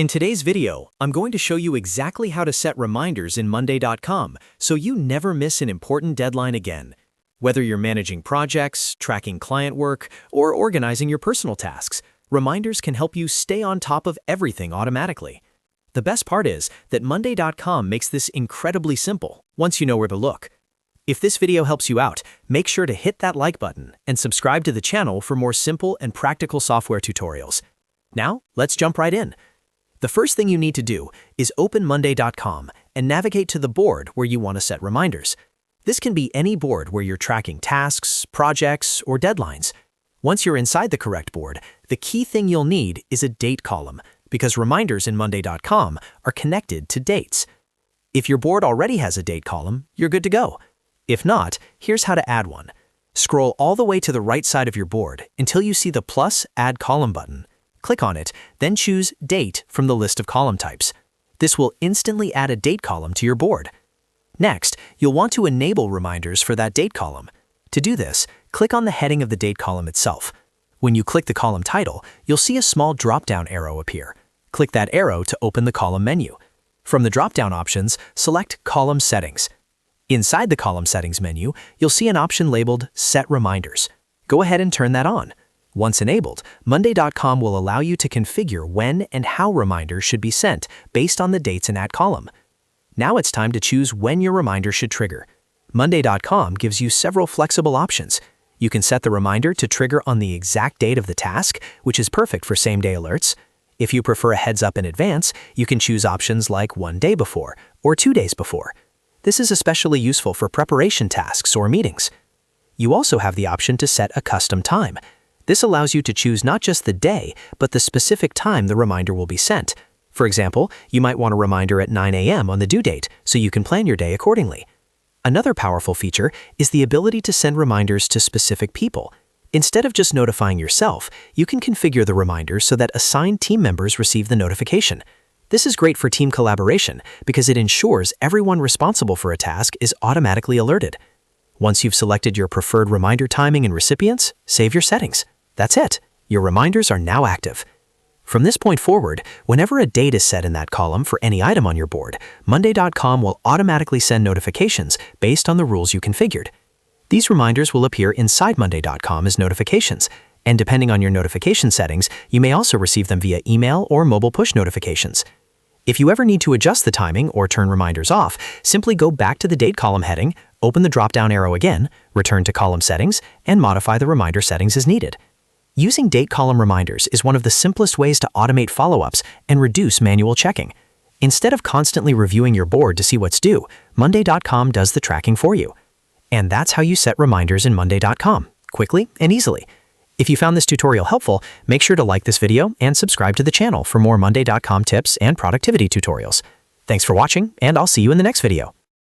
In today's video, I'm going to show you exactly how to set reminders in Monday.com so you never miss an important deadline again. Whether you're managing projects, tracking client work, or organizing your personal tasks, reminders can help you stay on top of everything automatically. The best part is that Monday.com makes this incredibly simple once you know where to look. If this video helps you out, make sure to hit that like button and subscribe to the channel for more simple and practical software tutorials. Now, let's jump right in. The first thing you need to do is open Monday.com and navigate to the board where you want to set reminders. This can be any board where you're tracking tasks, projects, or deadlines. Once you're inside the correct board, the key thing you'll need is a date column, because reminders in Monday.com are connected to dates. If your board already has a date column, you're good to go. If not, here's how to add one. Scroll all the way to the right side of your board until you see the plus Add Column button. Click on it, then choose Date from the list of column types. This will instantly add a date column to your board. Next, you'll want to enable reminders for that date column. To do this, click on the heading of the date column itself. When you click the column title, you'll see a small drop-down arrow appear. Click that arrow to open the column menu. From the drop-down options, select Column Settings. Inside the Column Settings menu, you'll see an option labeled Set Reminders. Go ahead and turn that on. Once enabled, Monday.com will allow you to configure when and how reminders should be sent based on the dates in that column. Now it's time to choose when your reminder should trigger. Monday.com gives you several flexible options. You can set the reminder to trigger on the exact date of the task, which is perfect for same-day alerts. If you prefer a heads-up in advance, you can choose options like 1 day before or 2 days before. This is especially useful for preparation tasks or meetings. You also have the option to set a custom time. This allows you to choose not just the day, but the specific time the reminder will be sent. For example, you might want a reminder at 9 a.m. on the due date, so you can plan your day accordingly. Another powerful feature is the ability to send reminders to specific people. Instead of just notifying yourself, you can configure the reminders so that assigned team members receive the notification. This is great for team collaboration because it ensures everyone responsible for a task is automatically alerted. Once you've selected your preferred reminder timing and recipients, save your settings. That's it. Your reminders are now active. From this point forward, whenever a date is set in that column for any item on your board, Monday.com will automatically send notifications based on the rules you configured. These reminders will appear inside Monday.com as notifications, and depending on your notification settings, you may also receive them via email or mobile push notifications. If you ever need to adjust the timing or turn reminders off, simply go back to the date column heading, open the drop-down arrow again, return to column settings, and modify the reminder settings as needed. Using date column reminders is one of the simplest ways to automate follow-ups and reduce manual checking. Instead of constantly reviewing your board to see what's due, Monday.com does the tracking for you. And that's how you set reminders in Monday.com, quickly and easily. If you found this tutorial helpful, make sure to like this video and subscribe to the channel for more Monday.com tips and productivity tutorials. Thanks for watching, and I'll see you in the next video.